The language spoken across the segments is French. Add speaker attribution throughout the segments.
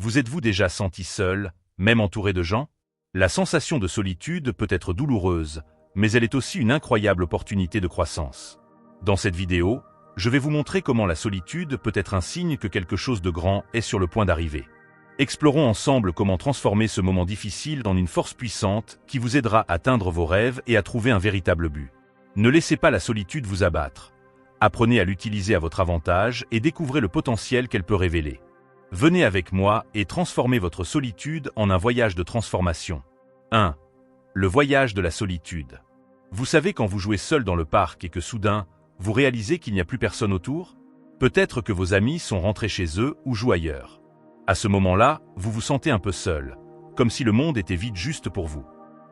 Speaker 1: Vous êtes-vous déjà senti seul, même entouré de gens? La sensation de solitude peut être douloureuse, mais elle est aussi une incroyable opportunité de croissance. Dans cette vidéo, je vais vous montrer comment la solitude peut être un signe que quelque chose de grand est sur le point d'arriver. Explorons ensemble comment transformer ce moment difficile en une force puissante qui vous aidera à atteindre vos rêves et à trouver un véritable but. Ne laissez pas la solitude vous abattre. Apprenez à l'utiliser à votre avantage et découvrez le potentiel qu'elle peut révéler. Venez avec moi et transformez votre solitude en un voyage de transformation. 1. Le voyage de la solitude. Vous savez quand vous jouez seul dans le parc et que soudain, vous réalisez qu'il n'y a plus personne autour? Peut-être que vos amis sont rentrés chez eux ou jouent ailleurs. À ce moment-là, vous vous sentez un peu seul, comme si le monde était vide juste pour vous.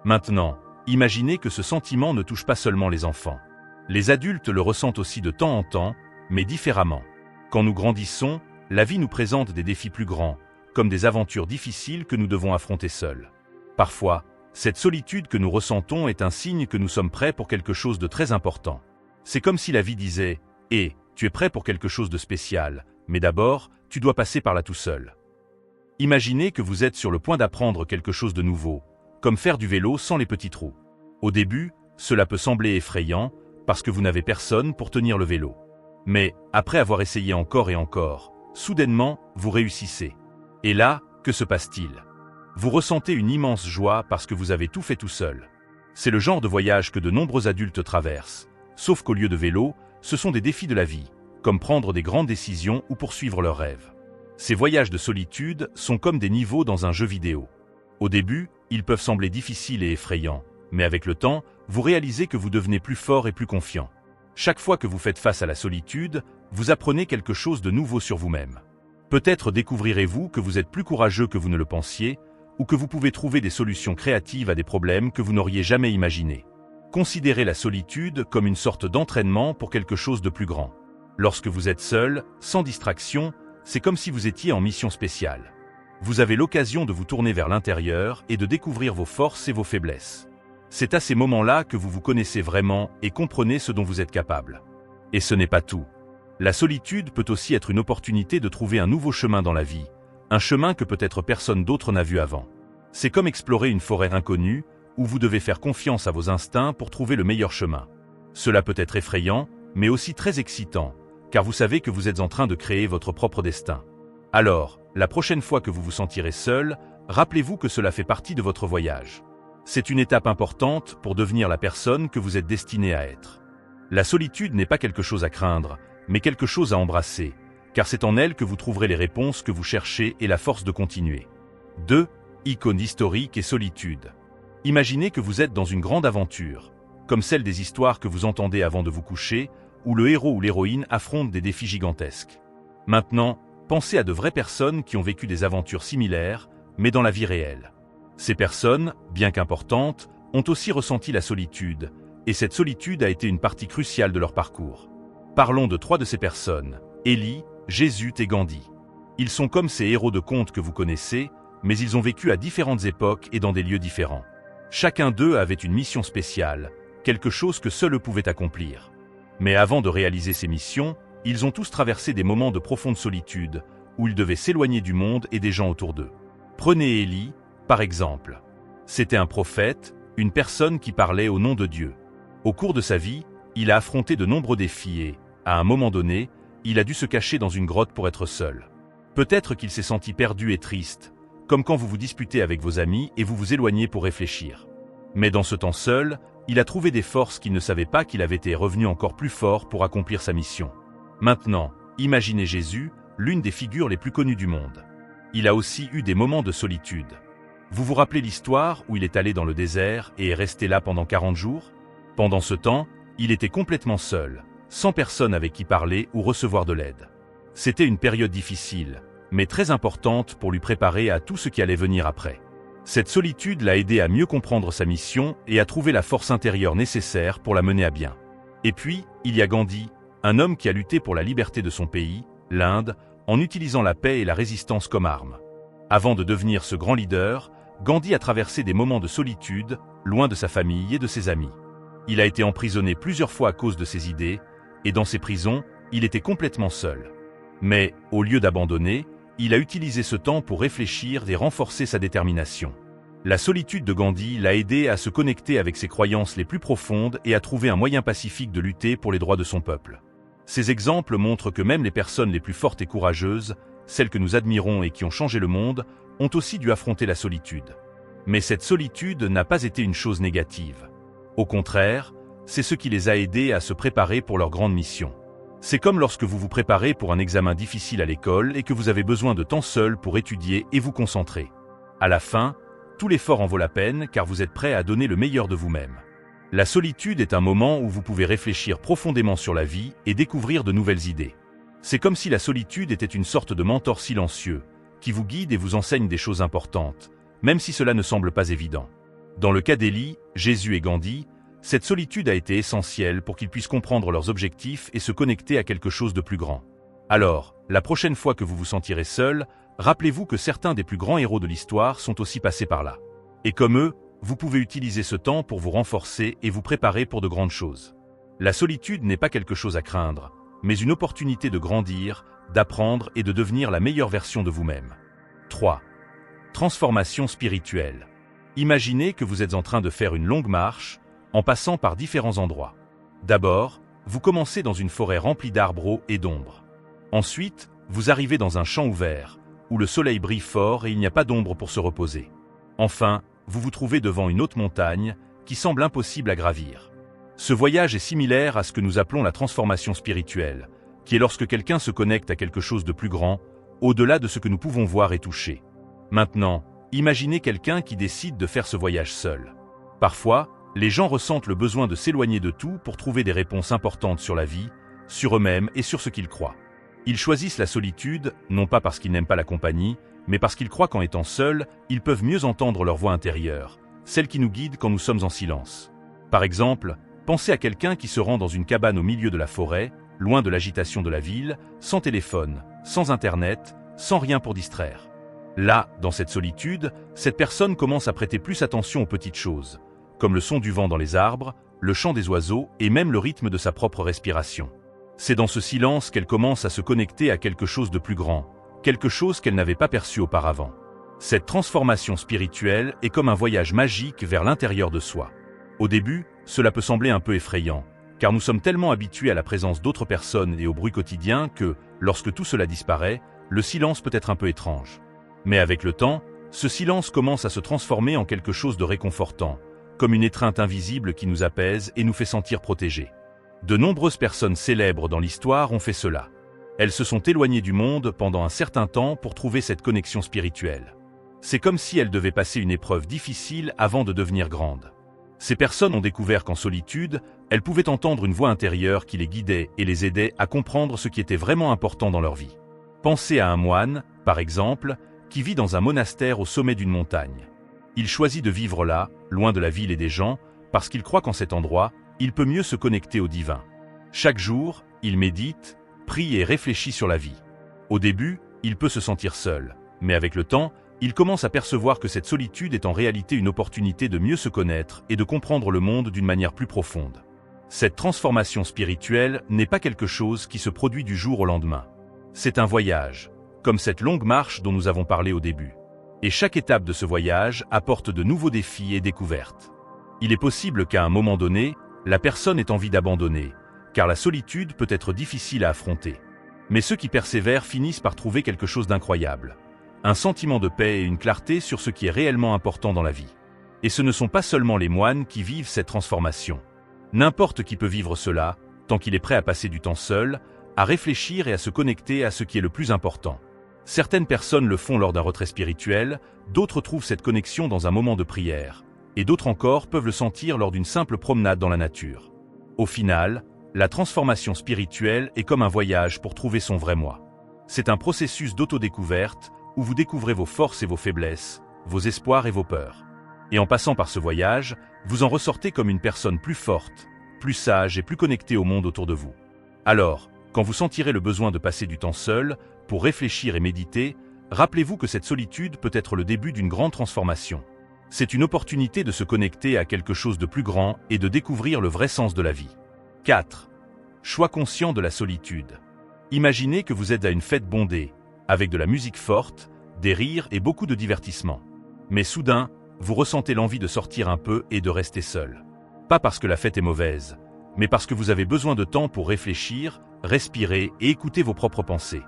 Speaker 1: Maintenant, imaginez que ce sentiment ne touche pas seulement les enfants. Les adultes le ressentent aussi de temps en temps, mais différemment. Quand nous grandissons, la vie nous présente des défis plus grands, comme des aventures difficiles que nous devons affronter seuls. Parfois, cette solitude que nous ressentons est un signe que nous sommes prêts pour quelque chose de très important. C'est comme si la vie disait « Hé, tu es prêt pour quelque chose de spécial, mais d'abord, tu dois passer par là tout seul. » Imaginez que vous êtes sur le point d'apprendre quelque chose de nouveau, comme faire du vélo sans les petits trous. Au début, cela peut sembler effrayant, parce que vous n'avez personne pour tenir le vélo. Mais, après avoir essayé encore et encore, soudainement, vous réussissez. Et là, que se passe-t-il? Vous ressentez une immense joie parce que vous avez tout fait tout seul. C'est le genre de voyage que de nombreux adultes traversent, sauf qu'au lieu de vélo, ce sont des défis de la vie, comme prendre des grandes décisions ou poursuivre leurs rêves. Ces voyages de solitude sont comme des niveaux dans un jeu vidéo. Au début, ils peuvent sembler difficiles et effrayants, mais avec le temps, vous réalisez que vous devenez plus fort et plus confiant. Chaque fois que vous faites face à la solitude, vous apprenez quelque chose de nouveau sur vous-même. Peut-être découvrirez-vous que vous êtes plus courageux que vous ne le pensiez, ou que vous pouvez trouver des solutions créatives à des problèmes que vous n'auriez jamais imaginés. Considérez la solitude comme une sorte d'entraînement pour quelque chose de plus grand. Lorsque vous êtes seul, sans distraction, c'est comme si vous étiez en mission spéciale. Vous avez l'occasion de vous tourner vers l'intérieur et de découvrir vos forces et vos faiblesses. C'est à ces moments-là que vous vous connaissez vraiment et comprenez ce dont vous êtes capable. Et ce n'est pas tout. La solitude peut aussi être une opportunité de trouver un nouveau chemin dans la vie, un chemin que peut-être personne d'autre n'a vu avant. C'est comme explorer une forêt inconnue, où vous devez faire confiance à vos instincts pour trouver le meilleur chemin. Cela peut être effrayant, mais aussi très excitant, car vous savez que vous êtes en train de créer votre propre destin. Alors, la prochaine fois que vous vous sentirez seul, rappelez-vous que cela fait partie de votre voyage. C'est une étape importante pour devenir la personne que vous êtes destiné à être. La solitude n'est pas quelque chose à craindre, mais quelque chose à embrasser, car c'est en elle que vous trouverez les réponses que vous cherchez et la force de continuer. 2. Icône historique et solitude. Imaginez que vous êtes dans une grande aventure, comme celle des histoires que vous entendez avant de vous coucher, où le héros ou l'héroïne affrontent des défis gigantesques. Maintenant, pensez à de vraies personnes qui ont vécu des aventures similaires, mais dans la vie réelle. Ces personnes, bien qu'importantes, ont aussi ressenti la solitude, et cette solitude a été une partie cruciale de leur parcours. Parlons de 3 de ces personnes, Élie, Jésus et Gandhi. Ils sont comme ces héros de contes que vous connaissez, mais ils ont vécu à différentes époques et dans des lieux différents. Chacun d'eux avait une mission spéciale, quelque chose que seuls eux pouvaient accomplir. Mais avant de réaliser ces missions, ils ont tous traversé des moments de profonde solitude, où ils devaient s'éloigner du monde et des gens autour d'eux. Prenez Élie, par exemple. C'était un prophète, une personne qui parlait au nom de Dieu. Au cours de sa vie, il a affronté de nombreux défis et, à un moment donné, il a dû se cacher dans une grotte pour être seul. Peut-être qu'il s'est senti perdu et triste, comme quand vous vous disputez avec vos amis et vous vous éloignez pour réfléchir. Mais dans ce temps seul, il a trouvé des forces qu'il ne savait pas qu'il avait été revenu encore plus fort pour accomplir sa mission. Maintenant, imaginez Jésus, l'une des figures les plus connues du monde. Il a aussi eu des moments de solitude. Vous vous rappelez l'histoire où il est allé dans le désert et est resté là pendant 40 jours? Pendant ce temps, il était complètement seul, sans personne avec qui parler ou recevoir de l'aide. C'était une période difficile, mais très importante pour lui préparer à tout ce qui allait venir après. Cette solitude l'a aidé à mieux comprendre sa mission et à trouver la force intérieure nécessaire pour la mener à bien. Et puis, il y a Gandhi, un homme qui a lutté pour la liberté de son pays, l'Inde, en utilisant la paix et la résistance comme arme. Avant de devenir ce grand leader, Gandhi a traversé des moments de solitude, loin de sa famille et de ses amis. Il a été emprisonné plusieurs fois à cause de ses idées, et dans ces prisons, il était complètement seul. Mais, au lieu d'abandonner, il a utilisé ce temps pour réfléchir et renforcer sa détermination. La solitude de Gandhi l'a aidé à se connecter avec ses croyances les plus profondes et à trouver un moyen pacifique de lutter pour les droits de son peuple. Ces exemples montrent que même les personnes les plus fortes et courageuses, celles que nous admirons et qui ont changé le monde, ont aussi dû affronter la solitude. Mais cette solitude n'a pas été une chose négative. Au contraire, c'est ce qui les a aidés à se préparer pour leur grande mission. C'est comme lorsque vous vous préparez pour un examen difficile à l'école et que vous avez besoin de temps seul pour étudier et vous concentrer. À la fin, tout l'effort en vaut la peine car vous êtes prêt à donner le meilleur de vous-même. La solitude est un moment où vous pouvez réfléchir profondément sur la vie et découvrir de nouvelles idées. C'est comme si la solitude était une sorte de mentor silencieux, qui vous guide et vous enseigne des choses importantes, même si cela ne semble pas évident. Dans le cas d'Élie, Jésus et Gandhi, cette solitude a été essentielle pour qu'ils puissent comprendre leurs objectifs et se connecter à quelque chose de plus grand. Alors, la prochaine fois que vous vous sentirez seul, rappelez-vous que certains des plus grands héros de l'histoire sont aussi passés par là. Et comme eux, vous pouvez utiliser ce temps pour vous renforcer et vous préparer pour de grandes choses. La solitude n'est pas quelque chose à craindre, mais une opportunité de grandir, d'apprendre et de devenir la meilleure version de vous-même. 3. Transformation spirituelle. Imaginez que vous êtes en train de faire une longue marche, en passant par différents endroits. D'abord, vous commencez dans une forêt remplie d'arbres hauts et d'ombre. Ensuite, vous arrivez dans un champ ouvert, où le soleil brille fort et il n'y a pas d'ombre pour se reposer. Enfin, vous vous trouvez devant une haute montagne, qui semble impossible à gravir. Ce voyage est similaire à ce que nous appelons la transformation spirituelle, qui est lorsque quelqu'un se connecte à quelque chose de plus grand, au-delà de ce que nous pouvons voir et toucher. Maintenant, imaginez quelqu'un qui décide de faire ce voyage seul. Parfois, les gens ressentent le besoin de s'éloigner de tout pour trouver des réponses importantes sur la vie, sur eux-mêmes et sur ce qu'ils croient. Ils choisissent la solitude, non pas parce qu'ils n'aiment pas la compagnie, mais parce qu'ils croient qu'en étant seuls, ils peuvent mieux entendre leur voix intérieure, celle qui nous guide quand nous sommes en silence. Par exemple, pensez à quelqu'un qui se rend dans une cabane au milieu de la forêt, loin de l'agitation de la ville, sans téléphone, sans internet, sans rien pour distraire. Là, dans cette solitude, cette personne commence à prêter plus attention aux petites choses, comme le son du vent dans les arbres, le chant des oiseaux et même le rythme de sa propre respiration. C'est dans ce silence qu'elle commence à se connecter à quelque chose de plus grand, quelque chose qu'elle n'avait pas perçu auparavant. Cette transformation spirituelle est comme un voyage magique vers l'intérieur de soi. Au début, cela peut sembler un peu effrayant, car nous sommes tellement habitués à la présence d'autres personnes et au bruit quotidien que, lorsque tout cela disparaît, le silence peut être un peu étrange. Mais avec le temps, ce silence commence à se transformer en quelque chose de réconfortant, comme une étreinte invisible qui nous apaise et nous fait sentir protégés. De nombreuses personnes célèbres dans l'histoire ont fait cela. Elles se sont éloignées du monde pendant un certain temps pour trouver cette connexion spirituelle. C'est comme si elles devaient passer une épreuve difficile avant de devenir grandes. Ces personnes ont découvert qu'en solitude, elles pouvaient entendre une voix intérieure qui les guidait et les aidait à comprendre ce qui était vraiment important dans leur vie. Pensez à un moine, par exemple, qui vit dans un monastère au sommet d'une montagne. Il choisit de vivre là, loin de la ville et des gens, parce qu'il croit qu'en cet endroit, il peut mieux se connecter au divin. Chaque jour, il médite, prie et réfléchit sur la vie. Au début, il peut se sentir seul, mais avec le temps, il commence à percevoir que cette solitude est en réalité une opportunité de mieux se connaître et de comprendre le monde d'une manière plus profonde. Cette transformation spirituelle n'est pas quelque chose qui se produit du jour au lendemain. C'est un voyage, comme cette longue marche dont nous avons parlé au début. Et chaque étape de ce voyage apporte de nouveaux défis et découvertes. Il est possible qu'à un moment donné, la personne ait envie d'abandonner, car la solitude peut être difficile à affronter. Mais ceux qui persévèrent finissent par trouver quelque chose d'incroyable. Un sentiment de paix et une clarté sur ce qui est réellement important dans la vie. Et ce ne sont pas seulement les moines qui vivent cette transformation. N'importe qui peut vivre cela, tant qu'il est prêt à passer du temps seul, à réfléchir et à se connecter à ce qui est le plus important. Certaines personnes le font lors d'un retrait spirituel, d'autres trouvent cette connexion dans un moment de prière, et d'autres encore peuvent le sentir lors d'une simple promenade dans la nature. Au final, la transformation spirituelle est comme un voyage pour trouver son vrai moi. C'est un processus d'autodécouverte où vous découvrez vos forces et vos faiblesses, vos espoirs et vos peurs. Et en passant par ce voyage, vous en ressortez comme une personne plus forte, plus sage et plus connectée au monde autour de vous. Alors, quand vous sentirez le besoin de passer du temps seul, pour réfléchir et méditer, rappelez-vous que cette solitude peut être le début d'une grande transformation. C'est une opportunité de se connecter à quelque chose de plus grand et de découvrir le vrai sens de la vie. 4. Choix conscient de la solitude. Imaginez que vous êtes à une fête bondée, avec de la musique forte, des rires et beaucoup de divertissement. Mais soudain, vous ressentez l'envie de sortir un peu et de rester seul. Pas parce que la fête est mauvaise, mais parce que vous avez besoin de temps pour réfléchir, respirer et écouter vos propres pensées.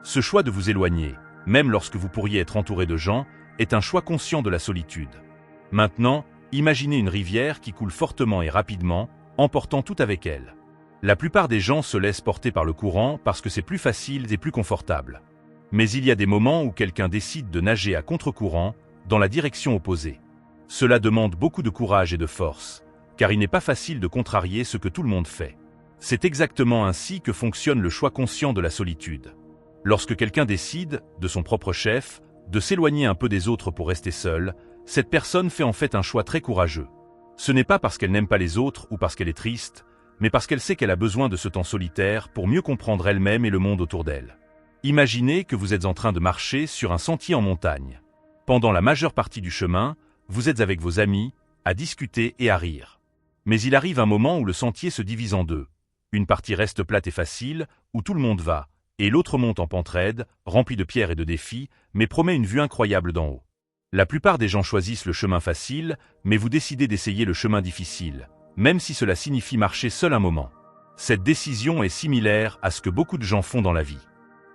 Speaker 1: Ce choix de vous éloigner, même lorsque vous pourriez être entouré de gens, est un choix conscient de la solitude. Maintenant, imaginez une rivière qui coule fortement et rapidement, emportant tout avec elle. La plupart des gens se laissent porter par le courant parce que c'est plus facile et plus confortable. Mais il y a des moments où quelqu'un décide de nager à contre-courant, dans la direction opposée. Cela demande beaucoup de courage et de force, car il n'est pas facile de contrarier ce que tout le monde fait. C'est exactement ainsi que fonctionne le choix conscient de la solitude. Lorsque quelqu'un décide, de son propre chef, de s'éloigner un peu des autres pour rester seul, cette personne fait en fait un choix très courageux. Ce n'est pas parce qu'elle n'aime pas les autres ou parce qu'elle est triste, mais parce qu'elle sait qu'elle a besoin de ce temps solitaire pour mieux comprendre elle-même et le monde autour d'elle. Imaginez que vous êtes en train de marcher sur un sentier en montagne. Pendant la majeure partie du chemin, vous êtes avec vos amis, à discuter et à rire. Mais il arrive un moment où le sentier se divise en deux. Une partie reste plate et facile, où tout le monde va, et l'autre monte en pente raide, remplie de pierres et de défis, mais promet une vue incroyable d'en haut. La plupart des gens choisissent le chemin facile, mais vous décidez d'essayer le chemin difficile, même si cela signifie marcher seul un moment. Cette décision est similaire à ce que beaucoup de gens font dans la vie.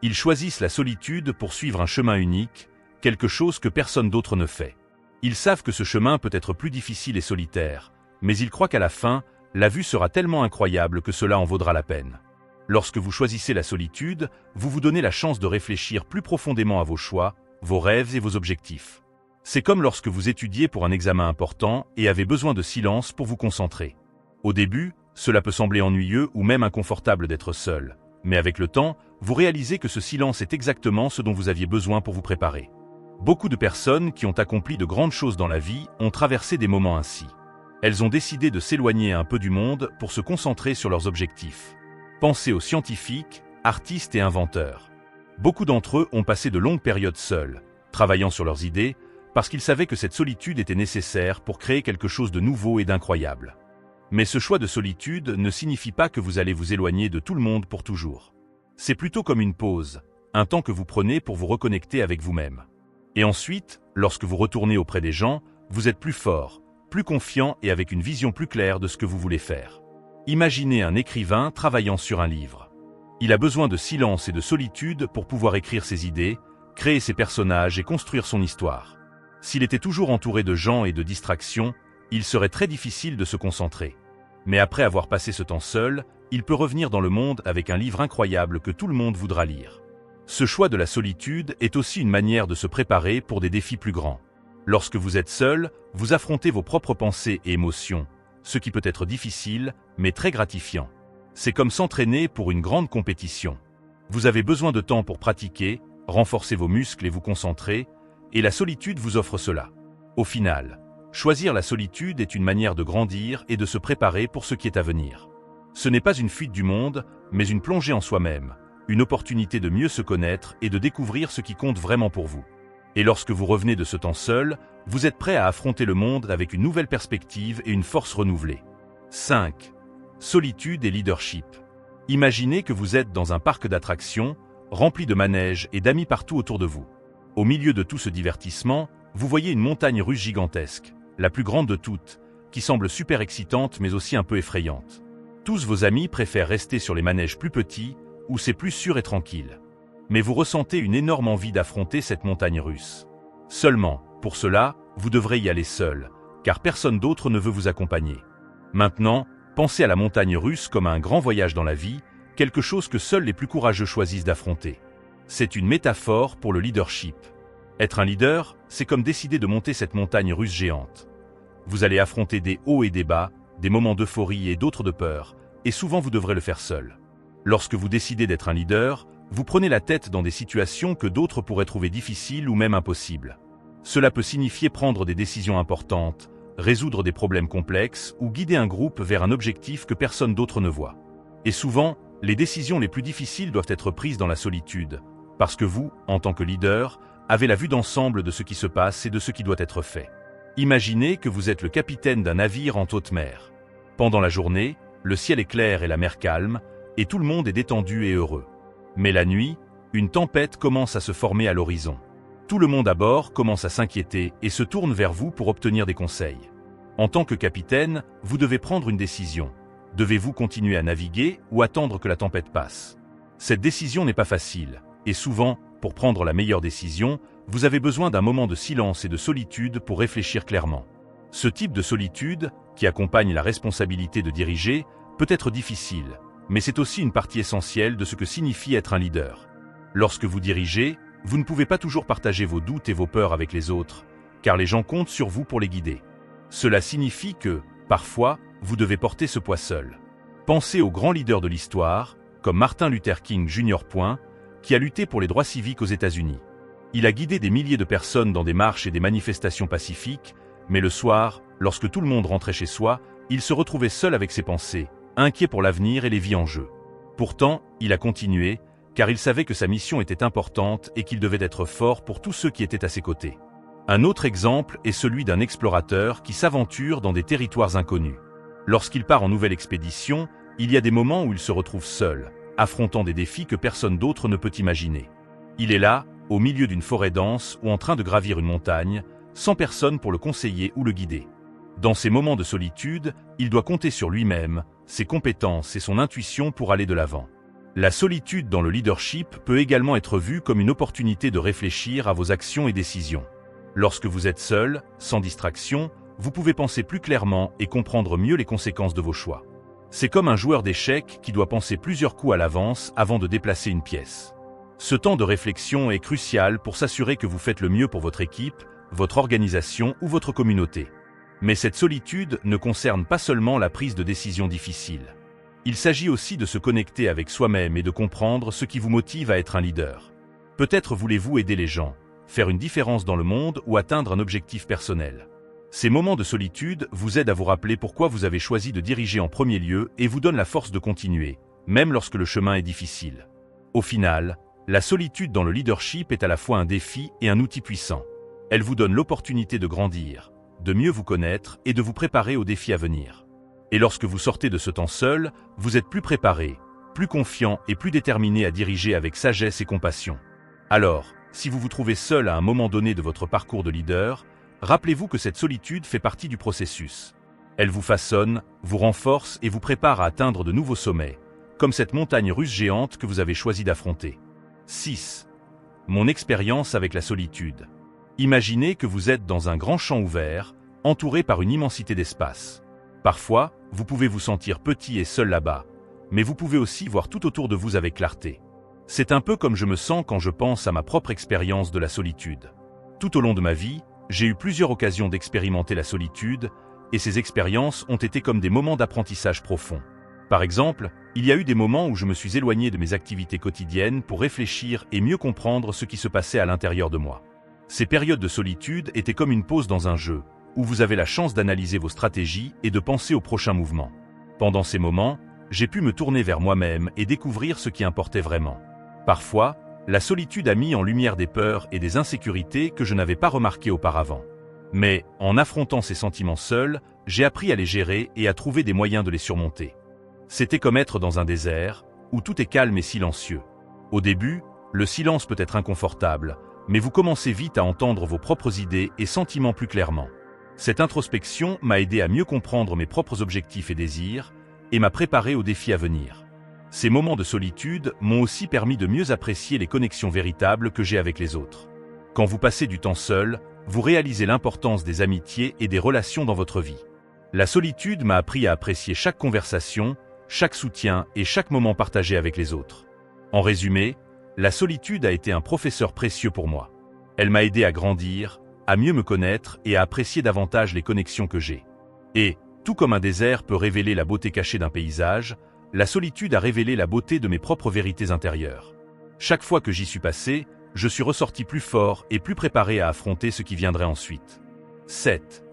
Speaker 1: Ils choisissent la solitude pour suivre un chemin unique, quelque chose que personne d'autre ne fait. Ils savent que ce chemin peut être plus difficile et solitaire, mais ils croient qu'à la fin, la vue sera tellement incroyable que cela en vaudra la peine. Lorsque vous choisissez la solitude, vous vous donnez la chance de réfléchir plus profondément à vos choix, vos rêves et vos objectifs. C'est comme lorsque vous étudiez pour un examen important et avez besoin de silence pour vous concentrer. Au début, cela peut sembler ennuyeux ou même inconfortable d'être seul, mais avec le temps, vous réalisez que ce silence est exactement ce dont vous aviez besoin pour vous préparer. Beaucoup de personnes qui ont accompli de grandes choses dans la vie ont traversé des moments ainsi. Elles ont décidé de s'éloigner un peu du monde pour se concentrer sur leurs objectifs. Pensez aux scientifiques, artistes et inventeurs. Beaucoup d'entre eux ont passé de longues périodes seuls, travaillant sur leurs idées, parce qu'ils savaient que cette solitude était nécessaire pour créer quelque chose de nouveau et d'incroyable. Mais ce choix de solitude ne signifie pas que vous allez vous éloigner de tout le monde pour toujours. C'est plutôt comme une pause, un temps que vous prenez pour vous reconnecter avec vous-même. Et ensuite, lorsque vous retournez auprès des gens, vous êtes plus fort, plus confiant et avec une vision plus claire de ce que vous voulez faire. Imaginez un écrivain travaillant sur un livre. Il a besoin de silence et de solitude pour pouvoir écrire ses idées, créer ses personnages et construire son histoire. S'il était toujours entouré de gens et de distractions, il serait très difficile de se concentrer. Mais après avoir passé ce temps seul, il peut revenir dans le monde avec un livre incroyable que tout le monde voudra lire. Ce choix de la solitude est aussi une manière de se préparer pour des défis plus grands. Lorsque vous êtes seul, vous affrontez vos propres pensées et émotions, ce qui peut être difficile, mais très gratifiant. C'est comme s'entraîner pour une grande compétition. Vous avez besoin de temps pour pratiquer, renforcer vos muscles et vous concentrer, et la solitude vous offre cela. Au final, choisir la solitude est une manière de grandir et de se préparer pour ce qui est à venir. Ce n'est pas une fuite du monde, mais une plongée en soi-même, une opportunité de mieux se connaître et de découvrir ce qui compte vraiment pour vous. Et lorsque vous revenez de ce temps seul, vous êtes prêt à affronter le monde avec une nouvelle perspective et une force renouvelée. 5. Solitude et leadership. Imaginez que vous êtes dans un parc d'attractions, rempli de manèges et d'amis partout autour de vous. Au milieu de tout ce divertissement, vous voyez une montagne russe gigantesque, la plus grande de toutes, qui semble super excitante mais aussi un peu effrayante. Tous vos amis préfèrent rester sur les manèges plus petits, où c'est plus sûr et tranquille. Mais vous ressentez une énorme envie d'affronter cette montagne russe. Seulement, pour cela, vous devrez y aller seul, car personne d'autre ne veut vous accompagner. Maintenant, pensez à la montagne russe comme à un grand voyage dans la vie, quelque chose que seuls les plus courageux choisissent d'affronter. C'est une métaphore pour le leadership. Être un leader, c'est comme décider de monter cette montagne russe géante. Vous allez affronter des hauts et des bas, des moments d'euphorie et d'autres de peur, et souvent vous devrez le faire seul. Lorsque vous décidez d'être un leader, vous prenez la tête dans des situations que d'autres pourraient trouver difficiles ou même impossibles. Cela peut signifier prendre des décisions importantes, résoudre des problèmes complexes ou guider un groupe vers un objectif que personne d'autre ne voit. Et souvent, les décisions les plus difficiles doivent être prises dans la solitude, parce que vous, en tant que leader, avez la vue d'ensemble de ce qui se passe et de ce qui doit être fait. Imaginez que vous êtes le capitaine d'un navire en haute mer. Pendant la journée, le ciel est clair et la mer calme, et tout le monde est détendu et heureux. Mais la nuit, Une tempête commence à se former à l'horizon. Tout le monde à bord commence à s'inquiéter et se tourne vers vous pour obtenir des conseils. En tant que capitaine, vous devez prendre une décision. Devez-vous continuer à naviguer ou attendre que la tempête passe? Cette décision n'est pas facile, et souvent, pour prendre la meilleure décision, vous avez besoin d'un moment de silence et de solitude pour réfléchir clairement. Ce type de solitude, qui accompagne la responsabilité de diriger, peut être difficile, mais c'est aussi une partie essentielle de ce que signifie être un leader. Lorsque vous dirigez, vous ne pouvez pas toujours partager vos doutes et vos peurs avec les autres, car les gens comptent sur vous pour les guider. Cela signifie que, parfois, vous devez porter ce poids seul. Pensez aux grands leaders de l'histoire, comme Martin Luther King Jr. Qui a lutté pour les droits civiques aux États-Unis. Il a guidé des milliers de personnes dans des marches et des manifestations pacifiques, mais le soir, lorsque tout le monde rentrait chez soi, il se retrouvait seul avec ses pensées, inquiet pour l'avenir et les vies en jeu. Pourtant, il a continué, car il savait que sa mission était importante et qu'il devait être fort pour tous ceux qui étaient à ses côtés. Un autre exemple est celui d'un explorateur qui s'aventure dans des territoires inconnus. Lorsqu'il part en nouvelle expédition, il y a des moments où il se retrouve seul, affrontant des défis que personne d'autre ne peut imaginer. Il est là, au milieu d'une forêt dense ou en train de gravir une montagne, sans personne pour le conseiller ou le guider. Dans ces moments de solitude, il doit compter sur lui-même, ses compétences et son intuition pour aller de l'avant. La solitude dans le leadership peut également être vue comme une opportunité de réfléchir à vos actions et décisions. Lorsque vous êtes seul, sans distraction, vous pouvez penser plus clairement et comprendre mieux les conséquences de vos choix. C'est comme un joueur d'échecs qui doit penser plusieurs coups à l'avance avant de déplacer une pièce. Ce temps de réflexion est crucial pour s'assurer que vous faites le mieux pour votre équipe, votre organisation ou votre communauté. Mais cette solitude ne concerne pas seulement la prise de décisions difficiles. Il s'agit aussi de se connecter avec soi-même et de comprendre ce qui vous motive à être un leader. Peut-être voulez-vous aider les gens, faire une différence dans le monde ou atteindre un objectif personnel. Ces moments de solitude vous aident à vous rappeler pourquoi vous avez choisi de diriger en premier lieu et vous donnent la force de continuer, même lorsque le chemin est difficile. Au final, la solitude dans le leadership est à la fois un défi et un outil puissant. Elle vous donne l'opportunité de grandir, de mieux vous connaître et de vous préparer aux défis à venir. Et lorsque vous sortez de ce temps seul, vous êtes plus préparé, plus confiant et plus déterminé à diriger avec sagesse et compassion. Alors, si vous vous trouvez seul à un moment donné de votre parcours de leader, rappelez-vous que cette solitude fait partie du processus. Elle vous façonne, vous renforce et vous prépare à atteindre de nouveaux sommets, comme cette montagne russe géante que vous avez choisi d'affronter. 6. Mon expérience avec la solitude. Imaginez que vous êtes dans un grand champ ouvert, entouré par une immensité d'espace. Parfois, vous pouvez vous sentir petit et seul là-bas, mais vous pouvez aussi voir tout autour de vous avec clarté. C'est un peu comme je me sens quand je pense à ma propre expérience de la solitude. Tout au long de ma vie, j'ai eu plusieurs occasions d'expérimenter la solitude, et ces expériences ont été comme des moments d'apprentissage profond. Par exemple, il y a eu des moments où je me suis éloigné de mes activités quotidiennes pour réfléchir et mieux comprendre ce qui se passait à l'intérieur de moi. Ces périodes de solitude étaient comme une pause dans un jeu, où vous avez la chance d'analyser vos stratégies et de penser au prochain mouvement. Pendant ces moments, j'ai pu me tourner vers moi-même et découvrir ce qui importait vraiment. Parfois, la solitude a mis en lumière des peurs et des insécurités que je n'avais pas remarquées auparavant. Mais, en affrontant ces sentiments seuls, j'ai appris à les gérer et à trouver des moyens de les surmonter. C'était comme être dans un désert, où tout est calme et silencieux. Au début, le silence peut être inconfortable, mais vous commencez vite à entendre vos propres idées et sentiments plus clairement. Cette introspection m'a aidé à mieux comprendre mes propres objectifs et désirs, et m'a préparé aux défis à venir. Ces moments de solitude m'ont aussi permis de mieux apprécier les connexions véritables que j'ai avec les autres. Quand vous passez du temps seul, vous réalisez l'importance des amitiés et des relations dans votre vie. La solitude m'a appris à apprécier chaque conversation, chaque soutien et chaque moment partagé avec les autres. En résumé, la solitude a été un professeur précieux pour moi. Elle m'a aidé à grandir, à mieux me connaître et à apprécier davantage les connexions que j'ai. Et, tout comme un désert peut révéler la beauté cachée d'un paysage, la solitude a révélé la beauté de mes propres vérités intérieures. Chaque fois que j'y suis passé, je suis ressorti plus fort et plus préparé à affronter ce qui viendrait ensuite. 7.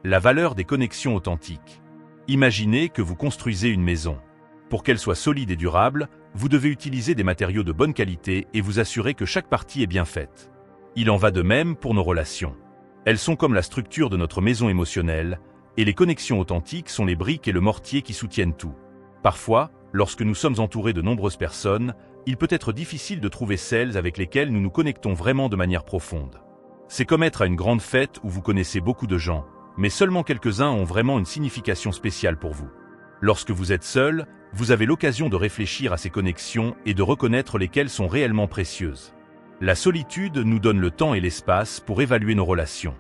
Speaker 1: La valeur des connexions authentiques. Imaginez que vous construisez une maison. Pour qu'elle soit solide et durable, vous devez utiliser des matériaux de bonne qualité et vous assurer que chaque partie est bien faite. Il en va de même pour nos relations. Elles sont comme la structure de notre maison émotionnelle, et les connexions authentiques sont les briques et le mortier qui soutiennent tout. Parfois, lorsque nous sommes entourés de nombreuses personnes, il peut être difficile de trouver celles avec lesquelles nous nous connectons vraiment de manière profonde. C'est comme être à une grande fête où vous connaissez beaucoup de gens, mais seulement quelques-uns ont vraiment une signification spéciale pour vous. Lorsque vous êtes seul, vous avez l'occasion de réfléchir à ces connexions et de reconnaître lesquelles sont réellement précieuses. La solitude nous donne le temps et l'espace pour évaluer nos relations.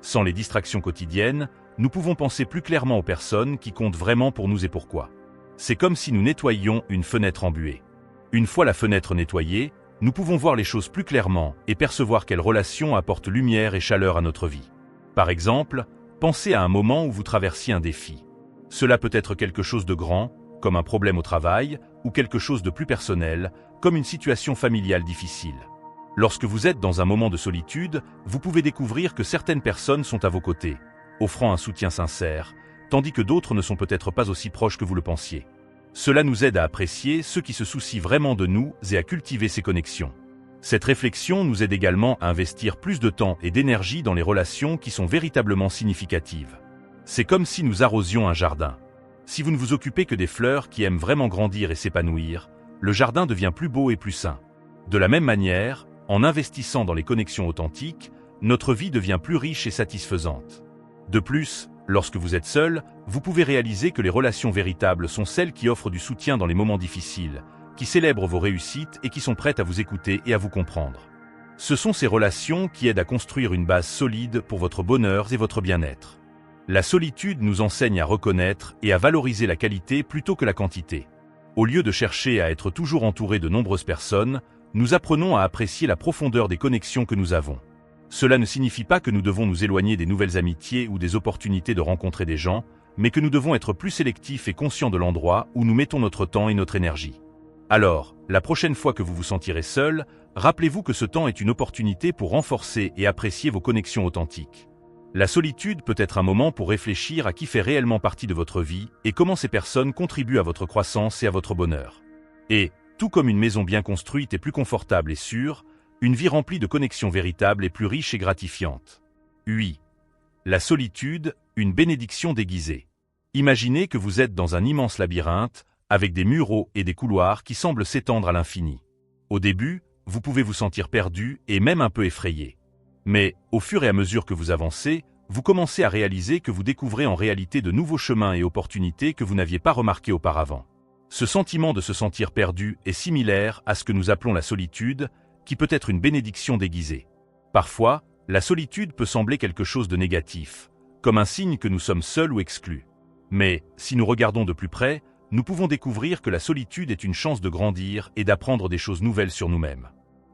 Speaker 1: Sans les distractions quotidiennes, nous pouvons penser plus clairement aux personnes qui comptent vraiment pour nous et pourquoi. C'est comme si nous nettoyions une fenêtre embuée. Une fois la fenêtre nettoyée, nous pouvons voir les choses plus clairement et percevoir quelles relations apportent lumière et chaleur à notre vie. Par exemple, pensez à un moment où vous traversiez un défi. Cela peut être quelque chose de grand, comme un problème au travail, ou quelque chose de plus personnel, comme une situation familiale difficile. Lorsque vous êtes dans un moment de solitude, vous pouvez découvrir que certaines personnes sont à vos côtés, offrant un soutien sincère, tandis que d'autres ne sont peut-être pas aussi proches que vous le pensiez. Cela nous aide à apprécier ceux qui se soucient vraiment de nous et à cultiver ces connexions. Cette réflexion nous aide également à investir plus de temps et d'énergie dans les relations qui sont véritablement significatives. C'est comme si nous arrosions un jardin. Si vous ne vous occupez que des fleurs qui aiment vraiment grandir et s'épanouir, le jardin devient plus beau et plus sain. De la même manière, en investissant dans les connexions authentiques, notre vie devient plus riche et satisfaisante. De plus, lorsque vous êtes seul, vous pouvez réaliser que les relations véritables sont celles qui offrent du soutien dans les moments difficiles, qui célèbrent vos réussites et qui sont prêtes à vous écouter et à vous comprendre. Ce sont ces relations qui aident à construire une base solide pour votre bonheur et votre bien-être. La solitude nous enseigne à reconnaître et à valoriser la qualité plutôt que la quantité. Au lieu de chercher à être toujours entouré de nombreuses personnes, nous apprenons à apprécier la profondeur des connexions que nous avons. Cela ne signifie pas que nous devons nous éloigner des nouvelles amitiés ou des opportunités de rencontrer des gens, mais que nous devons être plus sélectifs et conscients de l'endroit où nous mettons notre temps et notre énergie. Alors, la prochaine fois que vous vous sentirez seul, rappelez-vous que ce temps est une opportunité pour renforcer et apprécier vos connexions authentiques. La solitude peut être un moment pour réfléchir à qui fait réellement partie de votre vie et comment ces personnes contribuent à votre croissance et à votre bonheur. Et, tout comme une maison bien construite est plus confortable et sûre, une vie remplie de connexions véritables est plus riche et gratifiante. Oui. La solitude, une bénédiction déguisée. Imaginez que vous êtes dans un immense labyrinthe, avec des murs hauts et des couloirs qui semblent s'étendre à l'infini. Au début, vous pouvez vous sentir perdu et même un peu effrayé. Mais, au fur et à mesure que vous avancez, vous commencez à réaliser que vous découvrez en réalité de nouveaux chemins et opportunités que vous n'aviez pas remarqués auparavant. Ce sentiment de se sentir perdu est similaire à ce que nous appelons la solitude, qui peut être une bénédiction déguisée. Parfois, la solitude peut sembler quelque chose de négatif, comme un signe que nous sommes seuls ou exclus. Mais, si nous regardons de plus près, nous pouvons découvrir que la solitude est une chance de grandir et d'apprendre des choses nouvelles sur nous-mêmes.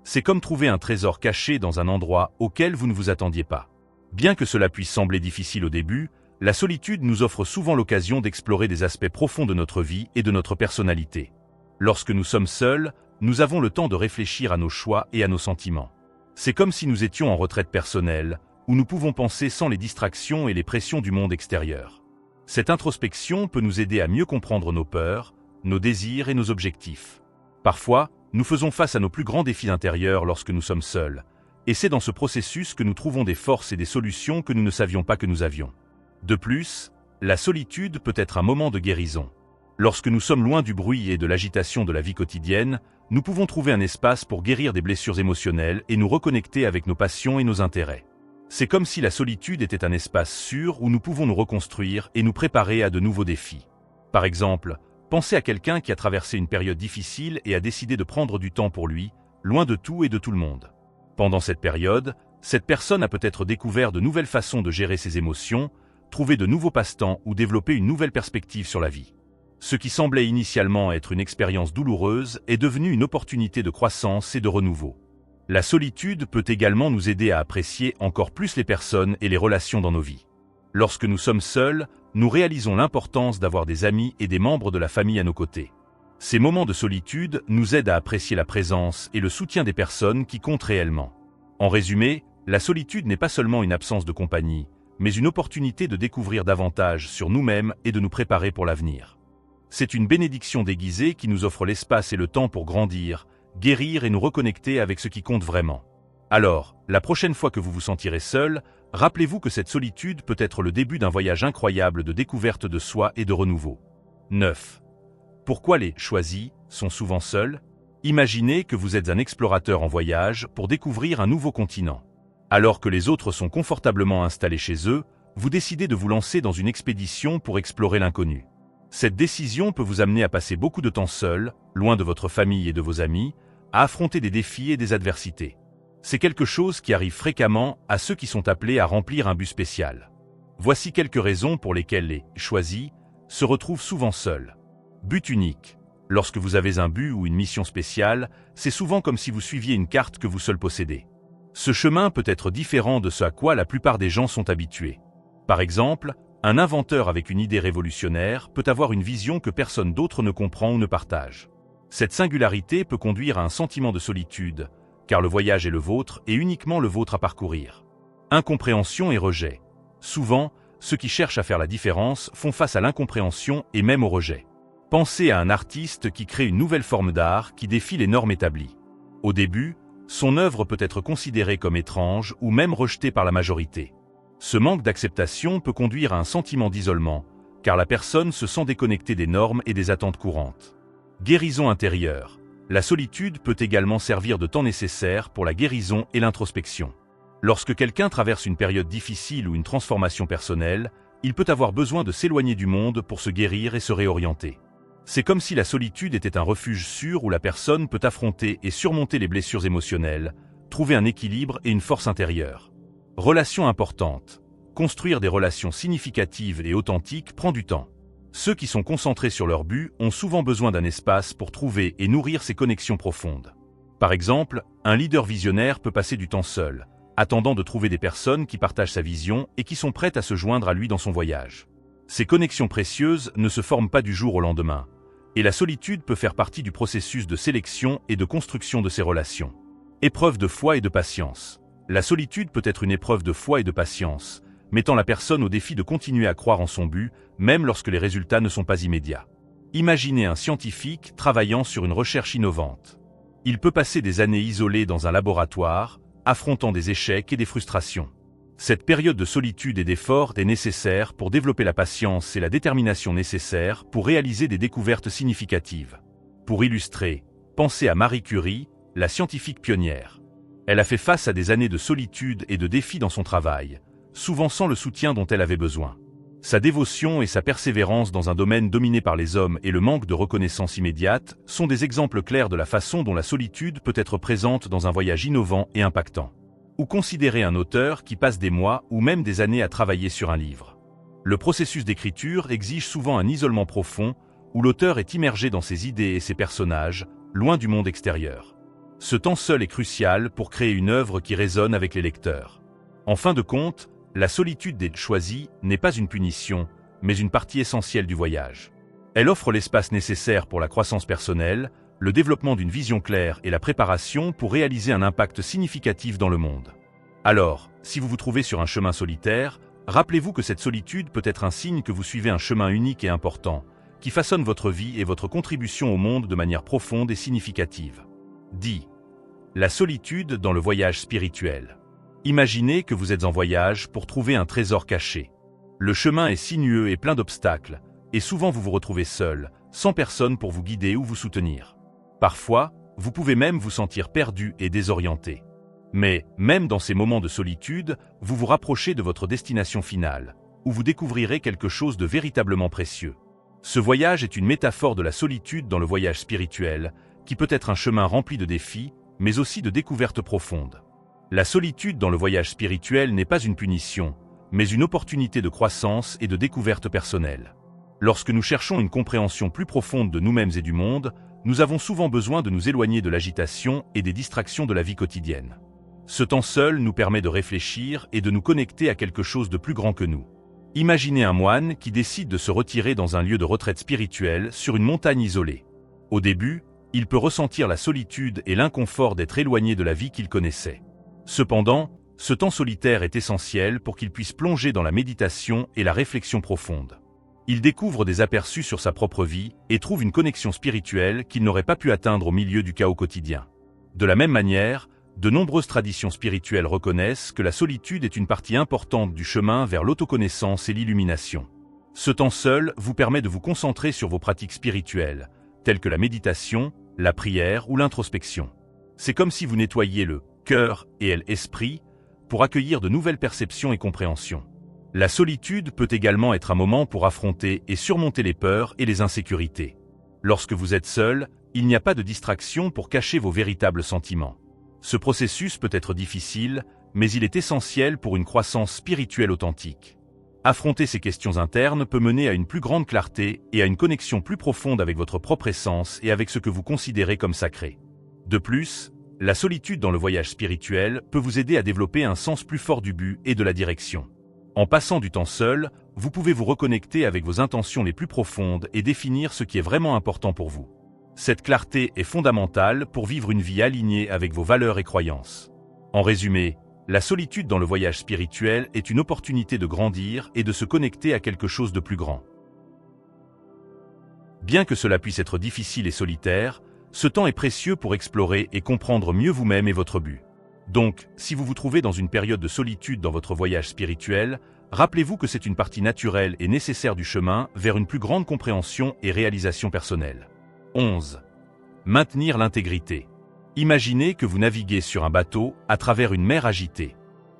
Speaker 1: C'est comme trouver un trésor caché dans un endroit auquel vous ne vous attendiez pas. Bien que cela puisse sembler difficile au début, la solitude nous offre souvent l'occasion d'explorer des aspects profonds de notre vie et de notre personnalité. Lorsque nous sommes seuls, nous avons le temps de réfléchir à nos choix et à nos sentiments. C'est comme si nous étions en retraite personnelle, où nous pouvons penser sans les distractions et les pressions du monde extérieur. Cette introspection peut nous aider à mieux comprendre nos peurs, nos désirs et nos objectifs. Parfois, nous faisons face à nos plus grands défis intérieurs lorsque nous sommes seuls, et c'est dans ce processus que nous trouvons des forces et des solutions que nous ne savions pas que nous avions. De plus, la solitude peut être un moment de guérison. Lorsque nous sommes loin du bruit et de l'agitation de la vie quotidienne, nous pouvons trouver un espace pour guérir des blessures émotionnelles et nous reconnecter avec nos passions et nos intérêts. C'est comme si la solitude était un espace sûr où nous pouvons nous reconstruire et nous préparer à de nouveaux défis. Par exemple, pensez à quelqu'un qui a traversé une période difficile et a décidé de prendre du temps pour lui, loin de tout et de tout le monde. Pendant cette période, cette personne a peut-être découvert de nouvelles façons de gérer ses émotions, trouvé de nouveaux passe-temps ou développé une nouvelle perspective sur la vie. Ce qui semblait initialement être une expérience douloureuse est devenu une opportunité de croissance et de renouveau. La solitude peut également nous aider à apprécier encore plus les personnes et les relations dans nos vies. Lorsque nous sommes seuls, nous réalisons l'importance d'avoir des amis et des membres de la famille à nos côtés. Ces moments de solitude nous aident à apprécier la présence et le soutien des personnes qui comptent réellement. En résumé, la solitude n'est pas seulement une absence de compagnie, mais une opportunité de découvrir davantage sur nous-mêmes et de nous préparer pour l'avenir. C'est une bénédiction déguisée qui nous offre l'espace et le temps pour grandir, guérir et nous reconnecter avec ce qui compte vraiment. Alors, la prochaine fois que vous vous sentirez seul, rappelez-vous que cette solitude peut être le début d'un voyage incroyable de découverte de soi et de renouveau. 9. Pourquoi les « choisis » sont souvent seuls? Imaginez que vous êtes un explorateur en voyage pour découvrir un nouveau continent. Alors que les autres sont confortablement installés chez eux, vous décidez de vous lancer dans une expédition pour explorer l'inconnu. Cette décision peut vous amener à passer beaucoup de temps seul, loin de votre famille et de vos amis, à affronter des défis et des adversités. C'est quelque chose qui arrive fréquemment à ceux qui sont appelés à remplir un but spécial. Voici quelques raisons pour lesquelles les « choisis » se retrouvent souvent seuls. But unique. Lorsque vous avez un but ou une mission spéciale, c'est souvent comme si vous suiviez une carte que vous seul possédez. Ce chemin peut être différent de ce à quoi la plupart des gens sont habitués. Par exemple, un inventeur avec une idée révolutionnaire peut avoir une vision que personne d'autre ne comprend ou ne partage. Cette singularité peut conduire à un sentiment de solitude, car le voyage est le vôtre et uniquement le vôtre à parcourir. Incompréhension et rejet. Souvent, ceux qui cherchent à faire la différence font face à l'incompréhension et même au rejet. Pensez à un artiste qui crée une nouvelle forme d'art qui défie les normes établies. Au début, son œuvre peut être considérée comme étrange ou même rejetée par la majorité. Ce manque d'acceptation peut conduire à un sentiment d'isolement, car la personne se sent déconnectée des normes et des attentes courantes. Guérison intérieure. La solitude peut également servir de temps nécessaire pour la guérison et l'introspection. Lorsque quelqu'un traverse une période difficile ou une transformation personnelle, il peut avoir besoin de s'éloigner du monde pour se guérir et se réorienter. C'est comme si la solitude était un refuge sûr où la personne peut affronter et surmonter les blessures émotionnelles, trouver un équilibre et une force intérieure. Relations importantes. Construire des relations significatives et authentiques prend du temps. Ceux qui sont concentrés sur leur but ont souvent besoin d'un espace pour trouver et nourrir ces connexions profondes. Par exemple, un leader visionnaire peut passer du temps seul, attendant de trouver des personnes qui partagent sa vision et qui sont prêtes à se joindre à lui dans son voyage. Ces connexions précieuses ne se forment pas du jour au lendemain, et la solitude peut faire partie du processus de sélection et de construction de ces relations. Épreuve de foi et de patience. La solitude peut être une épreuve de foi et de patience, mettant la personne au défi de continuer à croire en son but, même lorsque les résultats ne sont pas immédiats. Imaginez un scientifique travaillant sur une recherche innovante. Il peut passer des années isolé dans un laboratoire, affrontant des échecs et des frustrations. Cette période de solitude et d'effort est nécessaire pour développer la patience et la détermination nécessaires pour réaliser des découvertes significatives. Pour illustrer, pensez à Marie Curie, la scientifique pionnière. Elle a fait face à des années de solitude et de défis dans son travail, souvent sans le soutien dont elle avait besoin. Sa dévotion et sa persévérance dans un domaine dominé par les hommes et le manque de reconnaissance immédiate sont des exemples clairs de la façon dont la solitude peut être présente dans un voyage innovant et impactant. Ou considérer un auteur qui passe des mois ou même des années à travailler sur un livre. Le processus d'écriture exige souvent un isolement profond, où l'auteur est immergé dans ses idées et ses personnages, loin du monde extérieur. Ce temps seul est crucial pour créer une œuvre qui résonne avec les lecteurs. En fin de compte, la solitude des choisis n'est pas une punition, mais une partie essentielle du voyage. Elle offre l'espace nécessaire pour la croissance personnelle, le développement d'une vision claire et la préparation pour réaliser un impact significatif dans le monde. Alors, si vous vous trouvez sur un chemin solitaire, rappelez-vous que cette solitude peut être un signe que vous suivez un chemin unique et important, qui façonne votre vie et votre contribution au monde de manière profonde et significative. 10. La solitude dans le voyage spirituel. Imaginez que vous êtes en voyage pour trouver un trésor caché. Le chemin est sinueux et plein d'obstacles, et souvent vous vous retrouvez seul, sans personne pour vous guider ou vous soutenir. Parfois, vous pouvez même vous sentir perdu et désorienté. Mais, même dans ces moments de solitude, vous vous rapprochez de votre destination finale, où vous découvrirez quelque chose de véritablement précieux. Ce voyage est une métaphore de la solitude dans le voyage spirituel, qui peut être un chemin rempli de défis, mais aussi de découvertes profondes. La solitude dans le voyage spirituel n'est pas une punition, mais une opportunité de croissance et de découverte personnelle. Lorsque nous cherchons une compréhension plus profonde de nous-mêmes et du monde, nous avons souvent besoin de nous éloigner de l'agitation et des distractions de la vie quotidienne. Ce temps seul nous permet de réfléchir et de nous connecter à quelque chose de plus grand que nous. Imaginez un moine qui décide de se retirer dans un lieu de retraite spirituelle sur une montagne isolée. Au début, il peut ressentir la solitude et l'inconfort d'être éloigné de la vie qu'il connaissait. Cependant, ce temps solitaire est essentiel pour qu'il puisse plonger dans la méditation et la réflexion profonde. Il découvre des aperçus sur sa propre vie et trouve une connexion spirituelle qu'il n'aurait pas pu atteindre au milieu du chaos quotidien. De la même manière, de nombreuses traditions spirituelles reconnaissent que la solitude est une partie importante du chemin vers l'autoconnaissance et l'illumination. Ce temps seul vous permet de vous concentrer sur vos pratiques spirituelles, telles que la méditation, la prière ou l'introspection. C'est comme si vous nettoyiez le cœur et l'esprit pour accueillir de nouvelles perceptions et compréhensions. La solitude peut également être un moment pour affronter et surmonter les peurs et les insécurités. Lorsque vous êtes seul, il n'y a pas de distraction pour cacher vos véritables sentiments. Ce processus peut être difficile, mais il est essentiel pour une croissance spirituelle authentique. Affronter ces questions internes peut mener à une plus grande clarté et à une connexion plus profonde avec votre propre essence et avec ce que vous considérez comme sacré. De plus, la solitude dans le voyage spirituel peut vous aider à développer un sens plus fort du but et de la direction. En passant du temps seul, vous pouvez vous reconnecter avec vos intentions les plus profondes et définir ce qui est vraiment important pour vous. Cette clarté est fondamentale pour vivre une vie alignée avec vos valeurs et croyances. En résumé, la solitude dans le voyage spirituel est une opportunité de grandir et de se connecter à quelque chose de plus grand. Bien que cela puisse être difficile et solitaire, ce temps est précieux pour explorer et comprendre mieux vous-même et votre but. Donc, si vous vous trouvez dans une période de solitude dans votre voyage spirituel, rappelez-vous que c'est une partie naturelle et nécessaire du chemin vers une plus grande compréhension et réalisation personnelle. 11. Maintenir l'intégrité. Imaginez que vous naviguez sur un bateau à travers une mer agitée.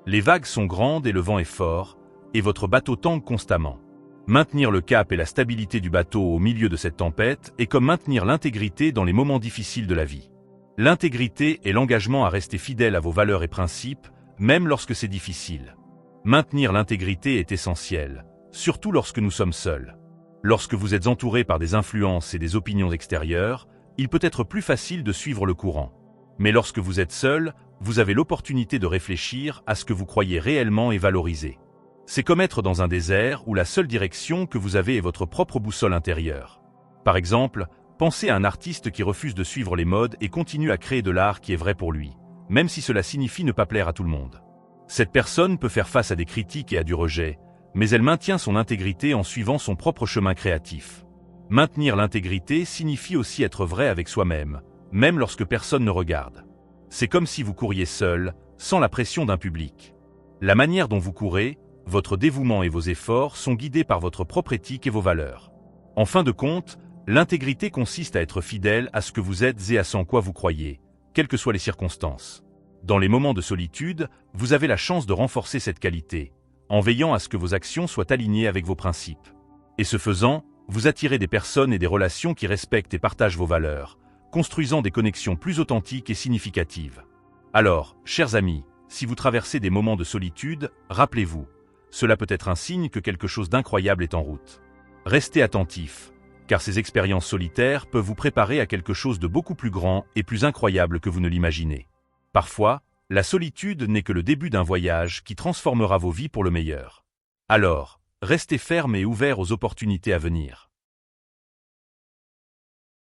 Speaker 1: Les vagues sont grandes et le vent est fort, et votre bateau tangue constamment. Maintenir le cap et la stabilité du bateau au milieu de cette tempête est comme maintenir l'intégrité dans les moments difficiles de la vie. L'intégrité est l'engagement à rester fidèle à vos valeurs et principes, même lorsque c'est difficile. Maintenir l'intégrité est essentiel, surtout lorsque nous sommes seuls. Lorsque vous êtes entouré par des influences et des opinions extérieures, il peut être plus facile de suivre le courant. Mais lorsque vous êtes seul, vous avez l'opportunité de réfléchir à ce que vous croyez réellement et valoriser. C'est comme être dans un désert où la seule direction que vous avez est votre propre boussole intérieure. Par exemple, pensez à un artiste qui refuse de suivre les modes et continue à créer de l'art qui est vrai pour lui, même si cela signifie ne pas plaire à tout le monde. Cette personne peut faire face à des critiques et à du rejet, mais elle maintient son intégrité en suivant son propre chemin créatif. Maintenir l'intégrité signifie aussi être vrai avec soi-même, même lorsque personne ne regarde. C'est comme si vous couriez seul, sans la pression d'un public. La manière dont vous courez, votre dévouement et vos efforts sont guidés par votre propre éthique et vos valeurs. En fin de compte, l'intégrité consiste à être fidèle à ce que vous êtes et à ce en quoi vous croyez, quelles que soient les circonstances. Dans les moments de solitude, vous avez la chance de renforcer cette qualité, en veillant à ce que vos actions soient alignées avec vos principes. Et ce faisant, vous attirez des personnes et des relations qui respectent et partagent vos valeurs, construisant des connexions plus authentiques et significatives. Alors, chers amis, si vous traversez des moments de solitude, rappelez-vous, cela peut être un signe que quelque chose d'incroyable est en route. Restez attentifs, car ces expériences solitaires peuvent vous préparer à quelque chose de beaucoup plus grand et plus incroyable que vous ne l'imaginez. Parfois, la solitude n'est que le début d'un voyage qui transformera vos vies pour le meilleur. Alors, restez fermes et ouverts aux opportunités à venir.